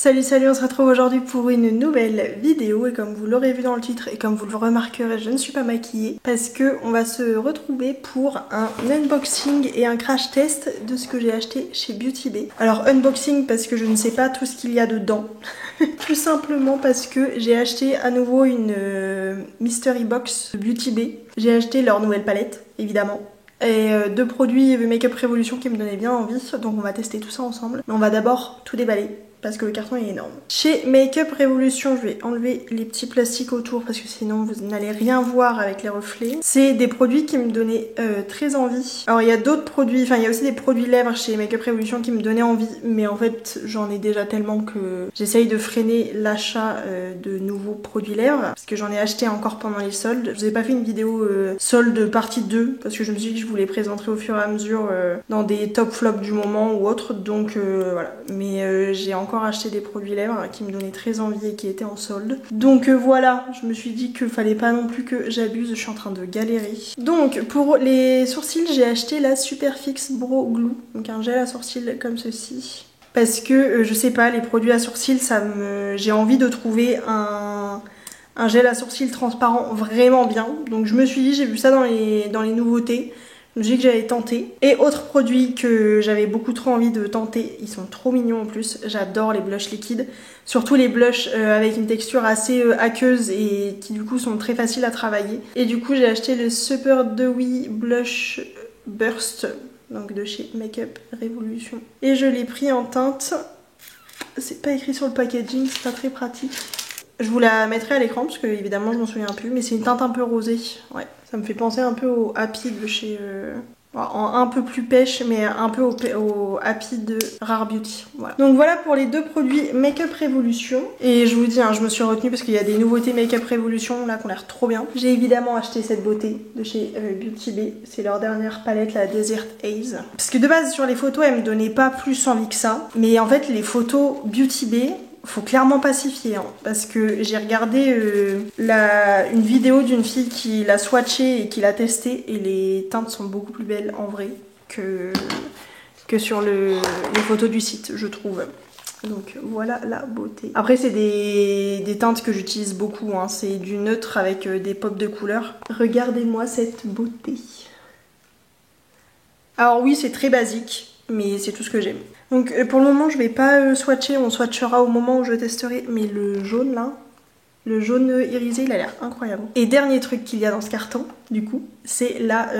Salut, on se retrouve aujourd'hui pour une nouvelle vidéo et comme vous l'aurez vu dans le titre et comme vous le remarquerez, je ne suis pas maquillée parce que on va se retrouver pour un unboxing et un crash test de ce que j'ai acheté chez Beauty Bay. Alors unboxing parce que je ne sais pas tout ce qu'il y a dedans, tout simplement parce que j'ai acheté à nouveau une mystery box de Beauty Bay. J'ai acheté leur nouvelle palette, évidemment. Et deux produits Make Up Revolution qui me donnaient bien envie, donc on va tester tout ça ensemble. Mais on va d'abord tout déballer parce que le carton est énorme. Chez Make Up Revolution, je vais enlever les petits plastiques autour parce que sinon vous n'allez rien voir avec les reflets. C'est des produits qui me donnaient très envie. Alors il y a d'autres produits, enfin il y a aussi des produits lèvres chez Make Up Revolution qui me donnaient envie, mais en fait j'en ai déjà tellement que j'essaye de freiner l'achat de nouveaux produits lèvres parce que j'en ai acheté encore pendant les soldes. Je vous ai pas fait une vidéo solde partie 2 parce que je me suis dit que je vous les présenterai au fur et à mesure dans des top flops du moment ou autre, donc voilà. Mais j'ai encore acheté des produits lèvres qui me donnaient très envie et qui étaient en solde. Donc voilà, je me suis dit qu'il fallait pas non plus que j'abuse, je suis en train de galérer. Donc pour les sourcils, j'ai acheté la Superfix Brow Glue, donc un gel à sourcils comme ceci. Parce que je sais pas, les produits à sourcils, j'ai envie de trouver un gel à sourcils transparent vraiment bien. Donc je me suis dit, j'ai vu ça dans les nouveautés. Je me suis dit que j'allais tenter. Et autre produit que j'avais beaucoup trop envie de tenter, ils sont trop mignons en plus, j'adore les blushs liquides. Surtout les blushs avec une texture assez aqueuse et qui du coup sont très faciles à travailler. Et du coup j'ai acheté le Super Dewy Blush Burst, donc de chez Make Up Revolution. Et je l'ai pris en teinte, c'est pas écrit sur le packaging, c'est pas très pratique. Je vous la mettrai à l'écran parce que évidemment je m'en souviens plus, mais c'est une teinte un peu rosée. Ouais, ça me fait penser un peu au Happy de chez... un peu plus pêche, mais un peu au Happy de Rare Beauty. Voilà. Donc voilà pour les deux produits Make Up Revolution. Et je vous dis, hein, je me suis retenue parce qu'il y a des nouveautés Make Up Revolution là qui ont l'air trop bien. J'ai évidemment acheté cette beauté de chez Beauty Bay. C'est leur dernière palette, la Desert Haze. Parce que de base sur les photos, elle me donnait pas plus envie que ça. Mais en fait les photos Beauty Bay, faut clairement pacifier, hein, parce que j'ai regardé une vidéo d'une fille qui l'a swatché et qui l'a testé et les teintes sont beaucoup plus belles en vrai que sur les photos du site, je trouve. Donc voilà la beauté. Après c'est des teintes que j'utilise beaucoup, hein. C'est du neutre avec des pops de couleurs. Regardez-moi cette beauté. Alors oui, c'est très basique, mais c'est tout ce que j'aime. Donc pour le moment je vais pas swatcher, on swatchera au moment où je testerai, mais le jaune là, le jaune irisé, il a l'air incroyable. Et dernier truc qu'il y a dans ce carton, du coup, c'est la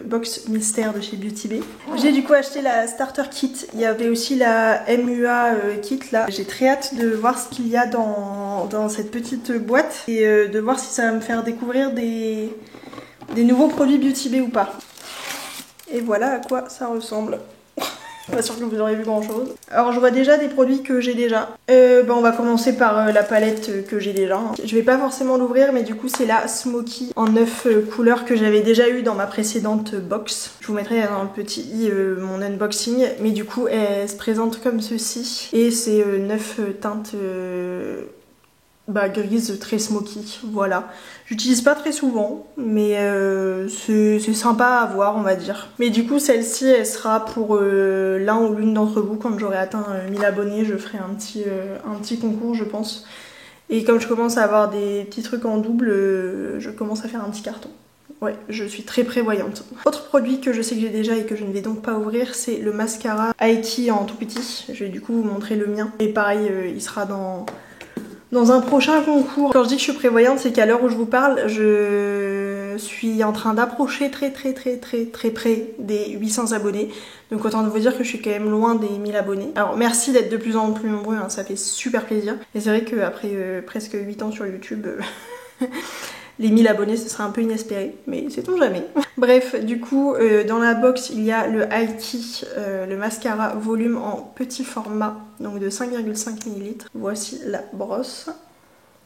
box mystère de chez Beauty Bay. J'ai du coup acheté la starter kit, il y avait aussi la MUA kit là. J'ai très hâte de voir ce qu'il y a dans cette petite boîte et de voir si ça va me faire découvrir des nouveaux produits Beauty Bay ou pas. Et voilà à quoi ça ressemble. Pas sûr que vous aurez vu grand chose. Alors je vois déjà des produits que j'ai déjà. On va commencer par la palette que j'ai déjà. Je vais pas forcément l'ouvrir, mais du coup c'est la Smoky en 9 couleurs que j'avais déjà eu dans ma précédente box. Je vous mettrai dans le petit i mon unboxing, mais du coup elle se présente comme ceci. Et c'est 9 teintes grise très smoky, voilà. J'utilise pas très souvent, mais c'est sympa à voir, on va dire. Mais du coup, celle-ci, elle sera pour l'un ou l'une d'entre vous. Quand j'aurai atteint 1000 abonnés, je ferai un petit concours, je pense. Et comme je commence à avoir des petits trucs en double, je commence à faire un petit carton. Ouais, je suis très prévoyante. Autre produit que je sais que j'ai déjà et que je ne vais donc pas ouvrir, c'est le mascara Aiki en tout petit. Je vais du coup vous montrer le mien. Et pareil, il sera dans un prochain concours. Quand je dis que je suis prévoyante, c'est qu'à l'heure où je vous parle, je suis en train d'approcher très près des 800 abonnés. Donc autant vous dire que je suis quand même loin des 1000 abonnés. Alors merci d'être de plus en plus nombreux, hein, ça fait super plaisir. Et c'est vrai qu'après presque 8 ans sur YouTube... les 1000 abonnés ce serait un peu inespéré, mais sait-on jamais. Bref, du coup dans la box il y a le Aiki, le mascara volume en petit format, donc de 5,5 ml. Voici la brosse.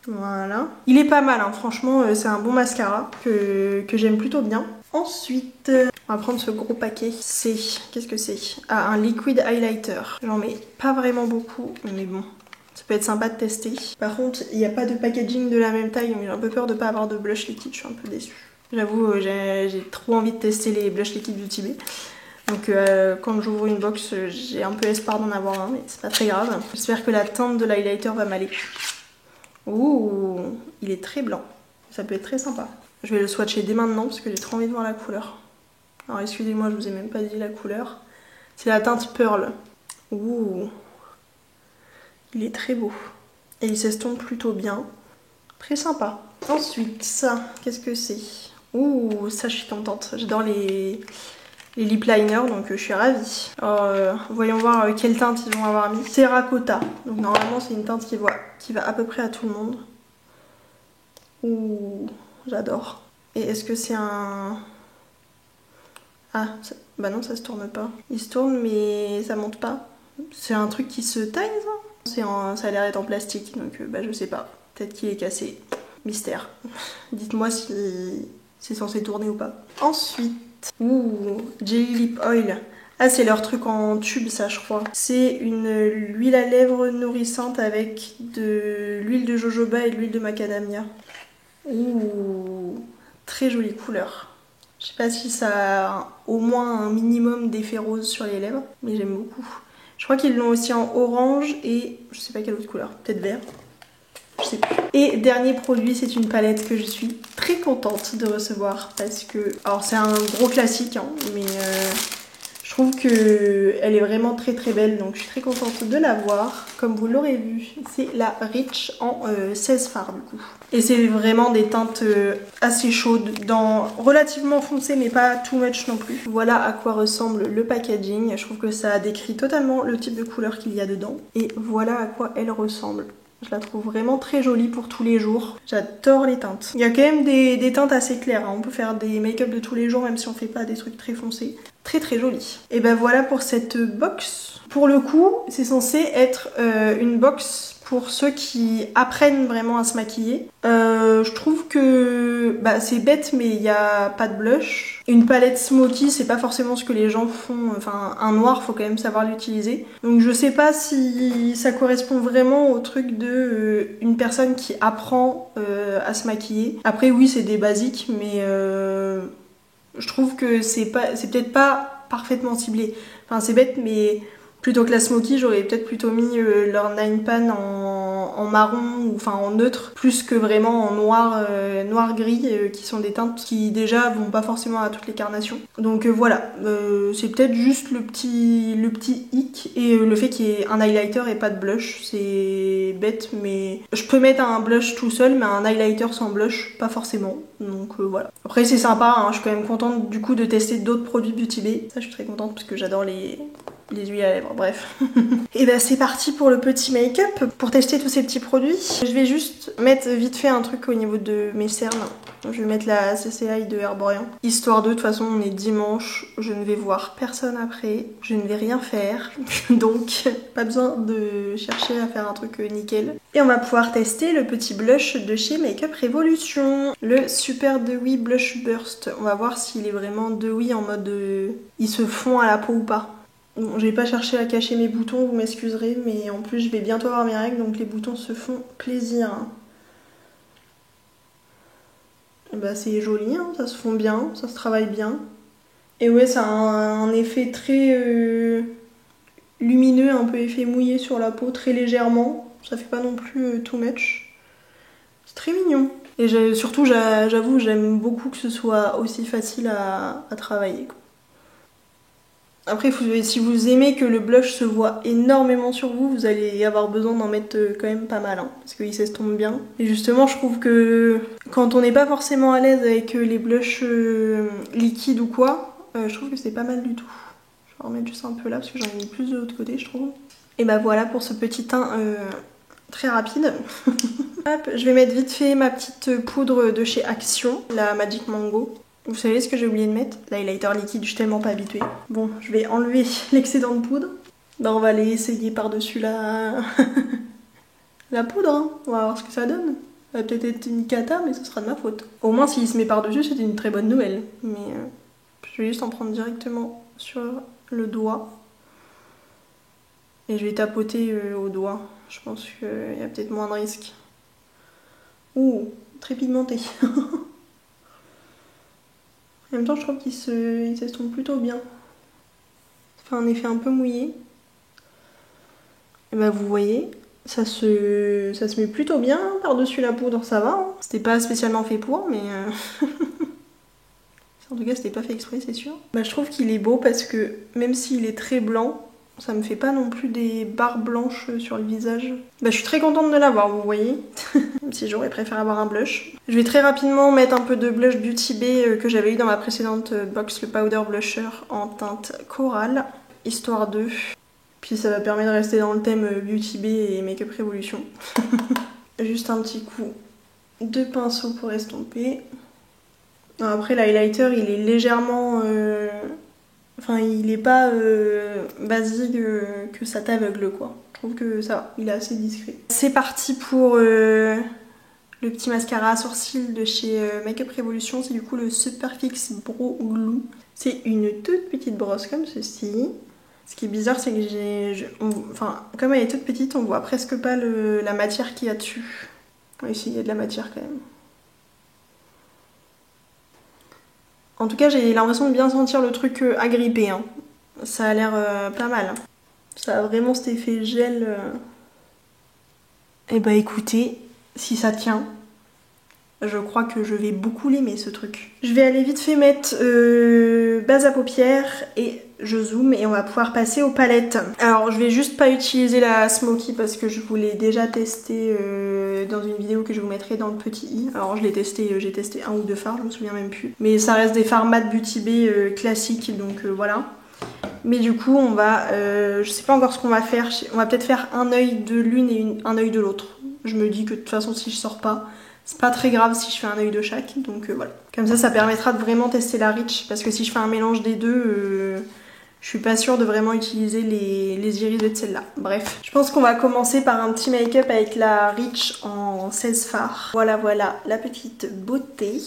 Voilà. Il est pas mal, hein, franchement c'est un bon mascara que j'aime plutôt bien. Ensuite, on va prendre ce gros paquet. C'est, qu'est-ce que c'est? Ah, un liquid highlighter. J'en mets pas vraiment beaucoup, mais bon. Ça peut être sympa de tester. Par contre, il n'y a pas de packaging de la même taille, donc j'ai un peu peur de ne pas avoir de blush liquide, je suis un peu déçue. J'avoue, j'ai trop envie de tester les blush liquides Beauty Bay. Donc quand j'ouvre une box, j'ai un peu espoir d'en avoir un, mais c'est pas très grave. J'espère que la teinte de l'highlighter va m'aller. Ouh, il est très blanc. Ça peut être très sympa. Je vais le swatcher dès maintenant parce que j'ai trop envie de voir la couleur. Alors excusez-moi, je vous ai même pas dit la couleur. C'est la teinte Pearl. Ouh, il est très beau. Et il s'estompe plutôt bien. Très sympa. Ensuite, ça, qu'est-ce que c'est? Ouh, ça je suis contente. J'adore les lip liners, donc je suis ravie. Alors, voyons voir quelle teinte ils vont avoir mis. Terracotta. Donc normalement c'est une teinte qui va à peu près à tout le monde. Ouh, j'adore. Et est-ce que c'est un... Ah, bah non, ça se tourne pas. Il se tourne mais ça monte pas. C'est un truc qui se taille, ça? Ça a l'air d'être en plastique, donc bah je sais pas. Peut-être qu'il est cassé. Mystère. Dites-moi si c'est censé tourner ou pas. Ensuite, ouh, Jelly Lip Oil. Ah, c'est leur truc en tube, ça, je crois. C'est une huile à lèvres nourrissante avec de l'huile de jojoba et de l'huile de macadamia. Ouh, très jolie couleur. Je sais pas si ça a au moins un minimum d'effet rose sur les lèvres, mais j'aime beaucoup. Je crois qu'ils l'ont aussi en orange et je sais pas quelle autre couleur, peut-être vert. Je sais plus. Et dernier produit, c'est une palette que je suis très contente de recevoir parce que... Alors c'est un gros classique, hein, mais je trouve qu'elle est vraiment très très belle, donc je suis très contente de l'avoir. Comme vous l'aurez vu, c'est la Rich en 16 fards du coup. Et c'est vraiment des teintes assez chaudes, relativement foncées mais pas too much non plus. Voilà à quoi ressemble le packaging. Je trouve que ça décrit totalement le type de couleur qu'il y a dedans. Et voilà à quoi elle ressemble. Je la trouve vraiment très jolie pour tous les jours. J'adore les teintes. Il y a quand même des teintes assez claires, hein. On peut faire des make-up de tous les jours même si on fait pas des trucs très foncés. Très très joli. Et ben voilà pour cette box. Pour le coup, c'est censé être une box pour ceux qui apprennent vraiment à se maquiller. Je trouve que bah, c'est bête mais il n'y a pas de blush. Une palette smoky, c'est pas forcément ce que les gens font. Enfin, un noir, faut quand même savoir l'utiliser. Donc je sais pas si ça correspond vraiment au truc de une personne qui apprend à se maquiller. Après oui, c'est des basiques, mais je trouve que c'est peut-être pas parfaitement ciblé. Enfin, c'est bête, mais plutôt que la smoky, j'aurais peut-être plutôt mis leur Nine Pan en marron, ou enfin en neutre, plus que vraiment en noir-gris, qui sont des teintes qui déjà vont pas forcément à toutes les carnations. Donc voilà, c'est peut-être juste le petit hic, et le fait qu'il y ait un highlighter et pas de blush, c'est bête, mais je peux mettre un blush tout seul, mais un highlighter sans blush, pas forcément. Donc voilà. Après c'est sympa, hein, je suis quand même contente du coup de tester d'autres produits Beauty Bay. Ça je suis très contente parce que j'adore les huiles à lèvres, bref. Et bah c'est parti pour le petit make-up. Pour tester tous ces petits produits, je vais juste mettre vite fait un truc au niveau de mes cernes. Je vais mettre la CCI de Herborian. Histoire de toute façon, on est dimanche, je ne vais voir personne après, je ne vais rien faire. Donc, pas besoin de chercher à faire un truc nickel. Et on va pouvoir tester le petit blush de chez Makeup Revolution. Le Super Dewy Blush Burst. On va voir s'il est vraiment dewy en mode... il se fond à la peau ou pas. Bon, j'ai pas cherché à cacher mes boutons, vous m'excuserez, mais en plus je vais bientôt avoir mes règles, donc les boutons se font plaisir. Et bah c'est joli, hein, ça se fond bien, ça se travaille bien. Et ouais, ça a un effet très lumineux, un peu effet mouillé sur la peau, très légèrement. Ça fait pas non plus too much. C'est très mignon. Et surtout, j'avoue, j'aime beaucoup que ce soit aussi facile à travailler, quoi. Après, si vous aimez que le blush se voit énormément sur vous, vous allez avoir besoin d'en mettre quand même pas mal, hein, parce qu'il s'estompe bien. Et justement, je trouve que quand on n'est pas forcément à l'aise avec les blushs liquides ou quoi, je trouve que c'est pas mal du tout. Je vais en remettre juste un peu là, parce que j'en ai mis plus de l'autre côté, je trouve. Et bah voilà pour ce petit teint très rapide. Hop, je vais mettre vite fait ma petite poudre de chez Action, la Magic Mango. Vous savez ce que j'ai oublié de mettre? L'highlighter liquide, je suis tellement pas habituée. Bon, je vais enlever l'excédent de poudre. Ben, on va aller essayer par-dessus la poudre, hein. On va voir ce que ça donne. Ça va peut-être être une cata, mais ce sera de ma faute. Au moins, s'il se met par-dessus, c'est une très bonne nouvelle. Mais je vais juste en prendre directement sur le doigt. Et je vais tapoter au doigt. Je pense qu'il y a peut-être moins de risques. Ouh, très pigmenté. En même temps, je trouve qu'il s'estompe plutôt bien. fait un effet un peu mouillé. Et bah vous voyez, ça se met plutôt bien par-dessus la poudre, ça va. Hein. C'était pas spécialement fait pour, mais... En tout cas, c'était pas fait exprès, c'est sûr. Bah, je trouve qu'il est beau parce que même s'il est très blanc, ça me fait pas non plus des barres blanches sur le visage. Bah, je suis très contente de l'avoir, vous voyez. Même si j'aurais préféré avoir un blush. Je vais très rapidement mettre un peu de blush Beauty Bay que j'avais eu dans ma précédente box, le Powder Blusher en teinte Coral, histoire de... Puis ça va permettre de rester dans le thème Beauty Bay et Makeup Revolution. Juste un petit coup de pinceau pour estomper. Après l'highlighter il est légèrement... Enfin il est pas basique que ça t'aveugle quoi. Je trouve que ça va, il est assez discret. C'est parti pour le petit mascara à sourcils de chez Makeup Revolution. C'est du coup le Superfix Brow Glue. C'est une toute petite brosse comme ceci. Ce qui est bizarre c'est que enfin comme elle est toute petite on voit presque pas la matière qu'il y a dessus. Ici il y a de la matière quand même. En tout cas, j'ai l'impression de bien sentir le truc agrippé. Hein. Ça a l'air pas mal. Ça a vraiment cet effet gel. Eh bah écoutez, si ça tient, je crois que je vais beaucoup l'aimer ce truc. Je vais aller vite fait mettre base à paupières et je zoome et on va pouvoir passer aux palettes. Alors je vais juste pas utiliser la Smoky parce que je vous l'ai déjà testé dans une vidéo que je vous mettrai dans le petit i. Alors je l'ai testé, j'ai testé un ou deux fards, je me souviens même plus. Mais ça reste des fards mat Beauty Bay classiques donc voilà. Mais du coup on va, je sais pas encore ce qu'on va faire, on va peut-être faire un œil de l'une et un œil de l'autre. Je me dis que de toute façon si je sors pas, c'est pas très grave si je fais un œil de chaque, donc voilà. Comme ça permettra de vraiment tester la Reach, parce que si je fais un mélange des deux, je suis pas sûre de vraiment utiliser les iris de celle-là. Bref, je pense qu'on va commencer par un petit make-up avec la Reach en 16 fards. Voilà, la petite beauté.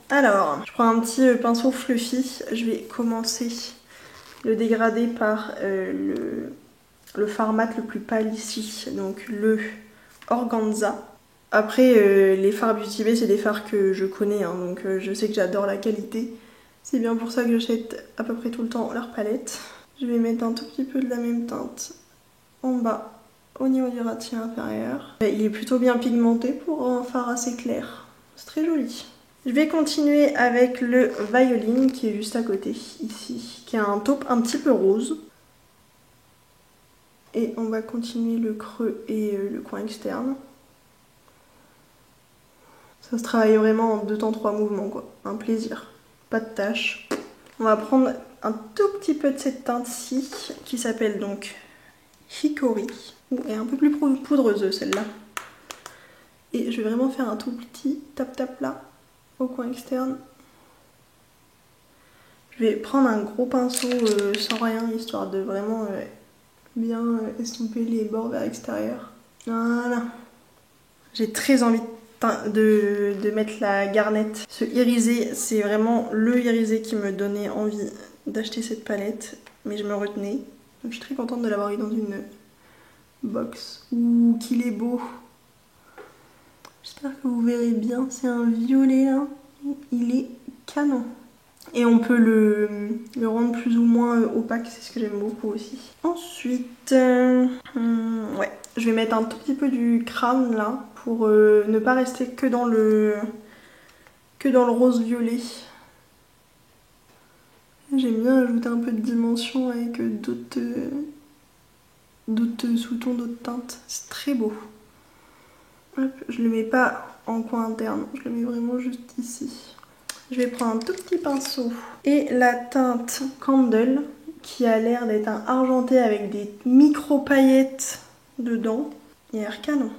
Alors, je prends un petit pinceau fluffy, je vais commencer le dégradé par le fard mat le plus pâle ici, donc le Organza. Après, les fards Beauty Bay, c'est des fards que je connais, hein, donc je sais que j'adore la qualité. C'est bien pour ça que j'achète à peu près tout le temps leur palette. Je vais mettre un tout petit peu de la même teinte en bas, au niveau du ratier inférieur. Il est plutôt bien pigmenté pour un fard assez clair. C'est très joli. Je vais continuer avec le Violine qui est juste à côté, ici, qui a un taupe un petit peu rose. Et on va continuer le creux et le coin externe. Ça se travaille vraiment en 2 temps 3 mouvements quoi, un plaisir, pas de tâches. On va prendre un tout petit peu de cette teinte-ci qui s'appelle donc Hickory. Elle est un peu plus poudreuse celle-là. Et je vais vraiment faire un tout petit tap-tap là, au coin externe. Je vais prendre un gros pinceau sans rien, histoire de vraiment bien estomper les bords vers l'extérieur. Voilà. J'ai très envie de mettre la garnette. Ce irisé, c'est vraiment le irisé qui me donnait envie d'acheter cette palette, mais je me retenais. Donc je suis très contente de l'avoir eu dans une box. Ouh, qu'il est beau. J'espère que vous verrez bien, c'est un violet là. Il est canon. Et on peut le rendre plus ou moins opaque, c'est ce que j'aime beaucoup aussi. Ensuite, ouais, je vais mettre un tout petit peu du crâne là, pour ne pas rester que dans le rose violet. J'aime bien ajouter un peu de dimension avec d'autres sous-tons, d'autres teintes. C'est très beau. Hop, je le mets pas en coin interne, je le mets vraiment juste ici. Je vais prendre un tout petit pinceau et la teinte Candle qui a l'air d'être un argenté avec des micro paillettes dedans. Il a l'air canon.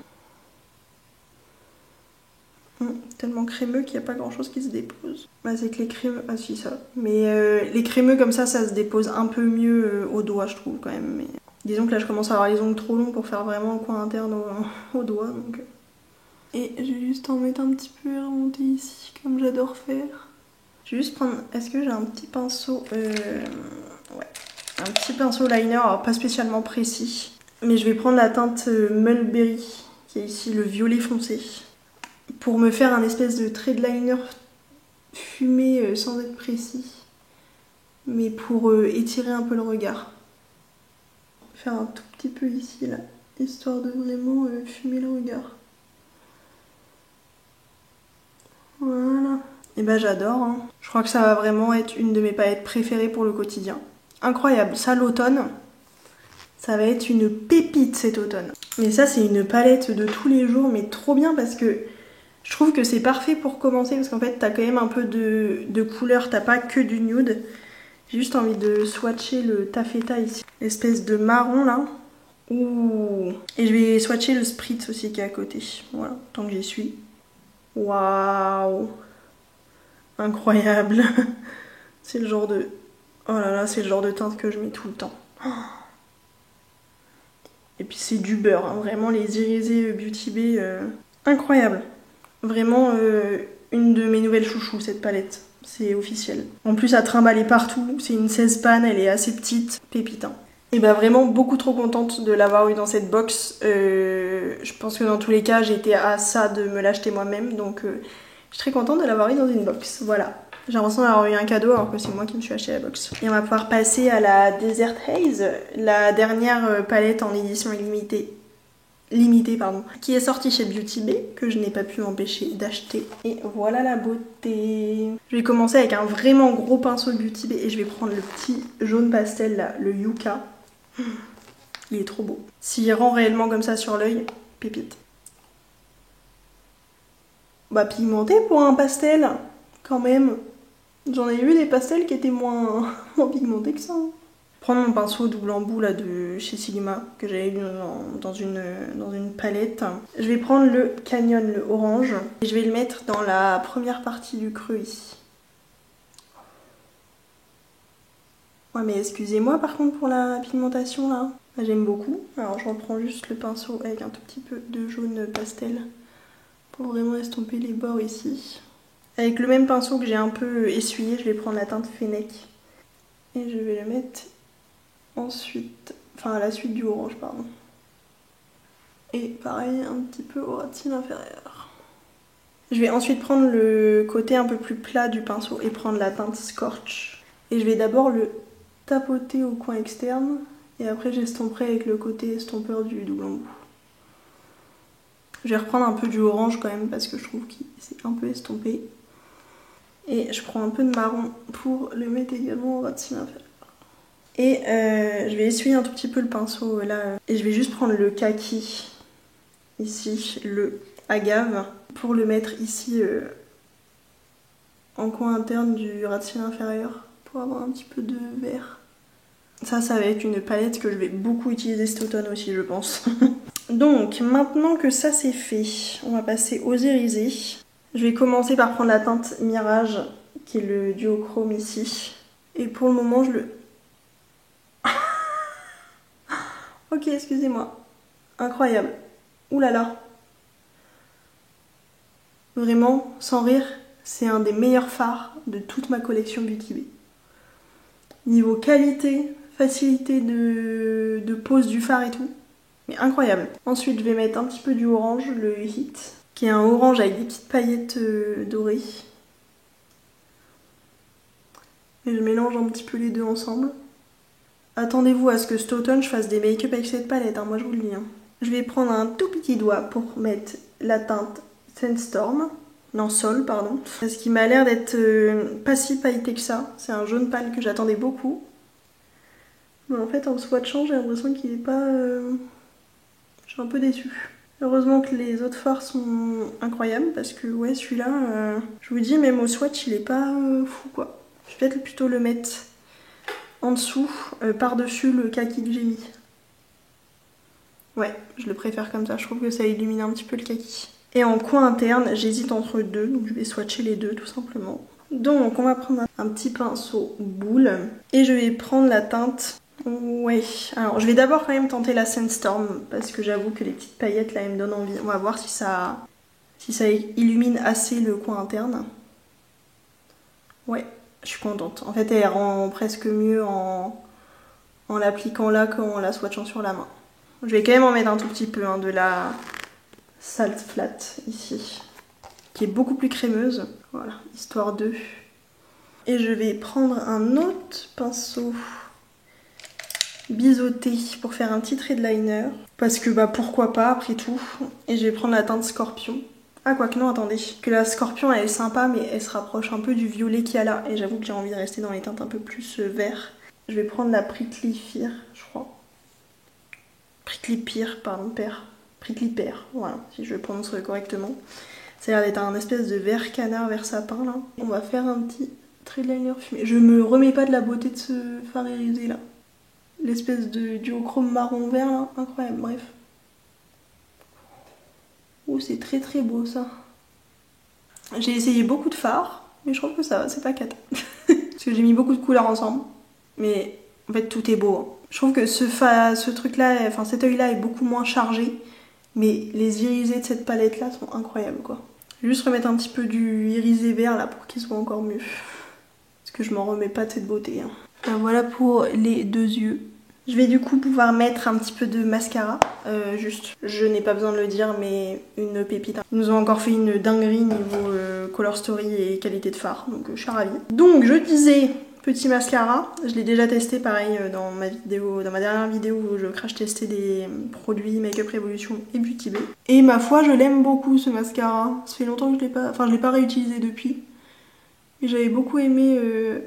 Tellement crémeux qu'il n'y a pas grand chose qui se dépose. Bah, c'est que les crémeux... Ah si ça. Mais les crémeux comme ça se dépose un peu mieux au doigt je trouve quand même. Mais... Disons que là je commence à avoir les ongles trop longs pour faire vraiment le coin interne au doigt. Donc... Et je vais juste en mettre un petit peu et remonter ici comme j'adore faire. Je vais juste prendre... Est-ce que j'ai un petit pinceau ouais. Un petit pinceau liner, alors pas spécialement précis. Mais je vais prendre la teinte Mulberry qui est ici le violet foncé. Pour me faire un espèce de trait de liner fumé sans être précis. Mais pour étirer un peu le regard. faire un tout petit peu ici là, histoire de vraiment fumer le regard. Voilà. Et bah j'adore, hein. Je crois que ça va vraiment être une de mes palettes préférées pour le quotidien. Incroyable, ça l'automne, ça va être une pépite cet automne. Mais ça c'est une palette de tous les jours, mais trop bien parce que je trouve que c'est parfait pour commencer parce qu'en fait t'as quand même un peu de couleur, t'as pas que du nude. J'ai juste envie de swatcher le taffeta ici, l'espèce de marron là. Ouh. Et je vais swatcher le spritz aussi qui est à côté, voilà, tant que j'y suis. Waouh, incroyable. C'est le genre de... Oh là là, c'est le genre de teinte que je mets tout le temps. Et puis c'est du beurre, hein. Vraiment les irisés Beauty Bay, incroyable. Vraiment une de mes nouvelles chouchous cette palette, c'est officiel. En plus à trimballer partout, c'est une 16 pan, elle est assez petite, pépite. Hein. Et bah vraiment beaucoup trop contente de l'avoir eu dans cette box. Je pense que dans tous les cas j'étais à ça de me l'acheter moi-même, donc je suis très contente de l'avoir eu dans une box, voilà. J'ai l'impression d'avoir eu un cadeau alors que c'est moi qui me suis acheté la box. Et on va pouvoir passer à la Desert Haze, la dernière palette en édition limitée pardon, qui est sortie chez Beauty Bay, que je n'ai pas pu m'empêcher d'acheter. Et voilà la beauté. Je vais commencer avec un vraiment gros pinceau Beauty Bay et je vais prendre le petit jaune pastel là, le Yucca. Il est trop beau. S'il rend réellement comme ça sur l'œil, pépite. Bah pigmenté pour un pastel, quand même. J'en ai vu des pastels qui étaient moins pigmentés que ça. Hein. Prendre mon pinceau double embout là de chez Sigma que j'avais eu dans une palette. Je vais prendre le Canyon, le orange, et je vais le mettre dans la première partie du creux ici. Ouais mais excusez-moi par contre pour la pigmentation là. J'aime beaucoup. Alors je reprends juste le pinceau avec un tout petit peu de jaune pastel pour vraiment estomper les bords ici. Avec le même pinceau que j'ai un peu essuyé, je vais prendre la teinte Fennec. Et je vais le mettre ensuite, enfin à la suite du orange pardon. Et pareil un petit peu au ras de cils inférieur. Je vais ensuite prendre le côté un peu plus plat du pinceau et prendre la teinte Scorch. Et je vais d'abord le tapoter au coin externe et après j'estomperai avec le côté estompeur du double embout. Je vais reprendre un peu du orange quand même parce que je trouve qu'il s'est un peu estompé. Et je prends un peu de marron pour le mettre également au ras de cils inférieur. Et je vais essuyer un tout petit peu le pinceau là. Et je vais juste prendre le kaki, ici, le agave, pour le mettre ici en coin interne du ras de cils inférieur, pour avoir un petit peu de vert. Ça va être une palette que je vais beaucoup utiliser cet automne aussi, je pense. Donc, maintenant que ça c'est fait, on va passer aux irisés. Je vais commencer par prendre la teinte Mirage, qui est le duochrome ici. Et pour le moment, je le... Ok, excusez-moi. Incroyable. Ouh là là. Vraiment, sans rire, c'est un des meilleurs fards de toute ma collection Beauty Bay. Niveau qualité, facilité de pose du fard et tout. Mais incroyable. Ensuite, je vais mettre un petit peu du orange, le Hit, qui est un orange avec des petites paillettes dorées. Et je mélange un petit peu les deux ensemble. Attendez-vous à ce que cet automne je fasse des make-up avec cette palette, hein, moi je vous le dis. Hein. Je vais prendre un tout petit doigt pour mettre la teinte Sandstorm. Non, Sol, pardon. Parce qu'il m'a l'air d'être pas si pailleté que ça. C'est un jaune pâle que j'attendais beaucoup. Mais en fait, en swatchant, j'ai l'impression qu'il est pas... Je suis un peu déçue. Heureusement que les autres fards sont incroyables parce que ouais, celui-là, je vous dis, même au swatch, il est pas fou quoi. Je vais peut-être plutôt le mettre en dessous, par-dessus le kaki que j'ai mis. Ouais, je le préfère comme ça, je trouve que ça illumine un petit peu le kaki. Et en coin interne, j'hésite entre deux, donc je vais swatcher les deux tout simplement. Donc on va prendre un petit pinceau boule et je vais prendre la teinte... Ouais, alors je vais d'abord quand même tenter la Sandstorm parce que j'avoue que les petites paillettes là elles me donnent envie. On va voir si ça illumine assez le coin interne. Ouais, je suis contente. En fait elle rend presque mieux en l'appliquant là qu'en la swatchant sur la main. Je vais quand même en mettre un tout petit peu hein, de la Salt Flat ici, qui est beaucoup plus crémeuse. Voilà, histoire de... Et je vais prendre un autre pinceau biseauté pour faire un petit trait de liner. Parce que bah pourquoi pas après tout. Et je vais prendre la teinte Scorpion. Ah quoique non, attendez. Que la Scorpion elle est sympa mais elle se rapproche un peu du violet qu'il y a là. Et j'avoue que j'ai envie de rester dans les teintes un peu plus vert. Je vais prendre la Prickly Pear, je crois. Prickly Pear, pardon, Pear. Prickly Pear, voilà, si je le prononce correctement. Ça a l'air d'être un espèce de vert canard, vert sapin là. On va faire un petit trait de liner fumé. Je me remets pas de la beauté de ce fard irisé là. L'espèce de duochrome marron vert là, incroyable, bref. Oh, c'est très très beau ça. J'ai essayé beaucoup de fards, mais je trouve que ça va, c'est pas cata. Parce que j'ai mis beaucoup de couleurs ensemble. Mais en fait tout est beau. Hein. Je trouve que ce truc là, enfin cet œil là est beaucoup moins chargé. Mais les irisés de cette palette là sont incroyables quoi. Je vais juste remettre un petit peu du irisé vert là pour qu'il soit encore mieux. Parce que je m'en remets pas de cette beauté. Hein. Alors, voilà pour les deux yeux. Je vais du coup pouvoir mettre un petit peu de mascara. Juste, je n'ai pas besoin de le dire mais une pépite. Ils nous ont encore fait une dinguerie niveau color story et qualité de fard. Donc je suis ravie. Donc je disais... Petit mascara, je l'ai déjà testé pareil dans ma dernière vidéo où je crash testais des produits Make Up Revolution et Beauty Bay. Et ma foi, je l'aime beaucoup ce mascara. Ça fait longtemps que je l'ai pas réutilisé depuis. Et j'avais beaucoup aimé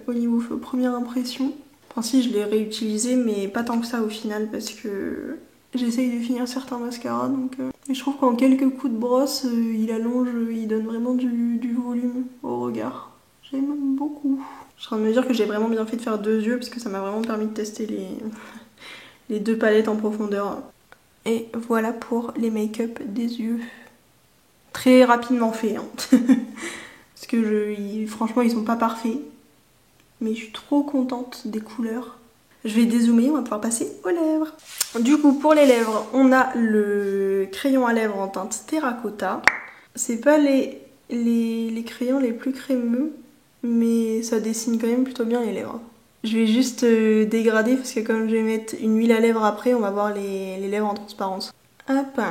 au niveau première impression. Enfin si, je l'ai réutilisé mais pas tant que ça au final parce que j'essaye de finir certains mascaras. Donc, et je trouve qu'en quelques coups de brosse, il allonge, il donne vraiment du volume au regard. J'aime beaucoup. Je suis en train de me dire que j'ai vraiment bien fait de faire deux yeux parce que ça m'a vraiment permis de tester les deux palettes en profondeur. Et voilà pour les make-up des yeux. Très rapidement fait. Hein. Parce que franchement ils sont pas parfaits. Mais je suis trop contente des couleurs. Je vais dézoomer, on va pouvoir passer aux lèvres. Du coup pour les lèvres, on a le crayon à lèvres en teinte terracotta. C'est pas les crayons les plus crémeux. Mais ça dessine quand même plutôt bien les lèvres. Je vais juste dégrader parce que comme je vais mettre une huile à lèvres après, on va voir les lèvres en transparence. Hop,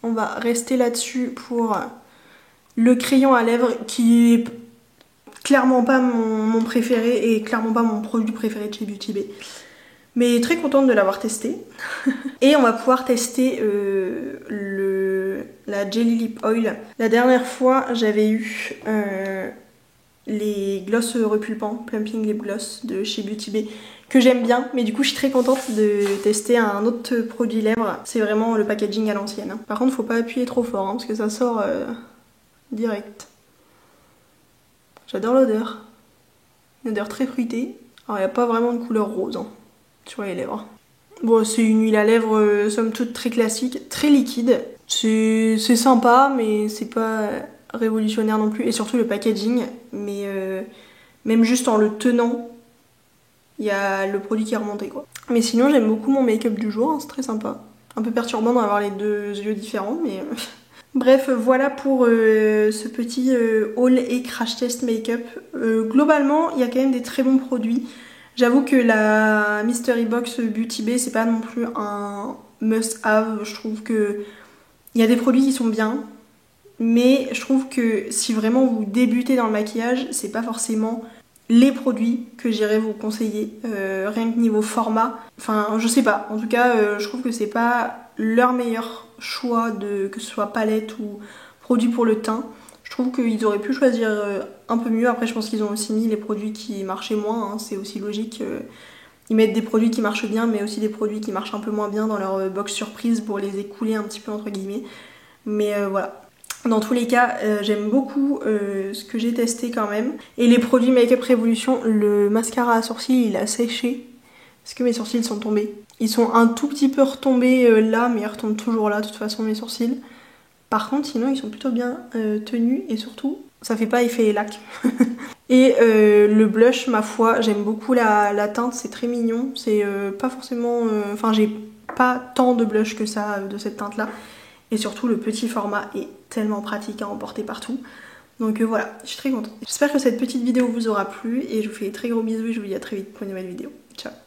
on va rester là-dessus pour le crayon à lèvres qui est clairement pas mon préféré et clairement pas mon produit préféré de chez Beauty Bay. Mais très contente de l'avoir testé. Et on va pouvoir tester la Jelly Lip Oil. La dernière fois, j'avais eu... les gloss repulpants, Plumping Lip Gloss de chez Beauty Bay que j'aime bien, mais du coup je suis très contente de tester un autre produit lèvres. C'est vraiment le packaging à l'ancienne. Hein. Par contre faut pas appuyer trop fort hein, parce que ça sort direct. J'adore l'odeur. Une odeur très fruitée. Alors il n'y a pas vraiment de couleur rose hein, sur les lèvres. Bon c'est une huile à lèvres somme toute très classique, très liquide. C'est sympa mais c'est pas... révolutionnaire non plus, et surtout le packaging, mais même juste en le tenant, il y a le produit qui est remonté quoi. Mais sinon j'aime beaucoup mon make-up du jour, hein, c'est très sympa. Un peu perturbant d'avoir les deux yeux différents, mais... Bref, voilà pour ce petit haul et crash test make-up. Globalement, il y a quand même des très bons produits. J'avoue que la Mystery Box Beauty Bay, c'est pas non plus un must-have. Je trouve que il y a des produits qui sont bien, mais je trouve que si vraiment vous débutez dans le maquillage, c'est pas forcément les produits que j'irais vous conseiller, rien que niveau format. Enfin, je sais pas, en tout cas, je trouve que c'est pas leur meilleur choix, que ce soit palette ou produit pour le teint. Je trouve qu'ils auraient pu choisir un peu mieux. Après, je pense qu'ils ont aussi mis les produits qui marchaient moins, hein, c'est aussi logique. Ils mettent des produits qui marchent bien, mais aussi des produits qui marchent un peu moins bien dans leur box surprise pour les écouler un petit peu entre guillemets. Mais voilà. Dans tous les cas, j'aime beaucoup ce que j'ai testé quand même. Et les produits Make Up Revolution, le mascara à sourcils, il a séché. Parce que mes sourcils sont tombés. Ils sont un tout petit peu retombés là, mais ils retombent toujours là, de toute façon, mes sourcils. Par contre, sinon, ils sont plutôt bien tenus. Et surtout, ça fait pas effet lac. Et le blush, ma foi, j'aime beaucoup la teinte, c'est très mignon. C'est pas forcément... Enfin, j'ai pas tant de blush que ça de cette teinte-là. Et surtout, le petit format est tellement pratique à emporter partout. Donc voilà, je suis très contente. J'espère que cette petite vidéo vous aura plu et je vous fais des très gros bisous et je vous dis à très vite pour une nouvelle vidéo. Ciao!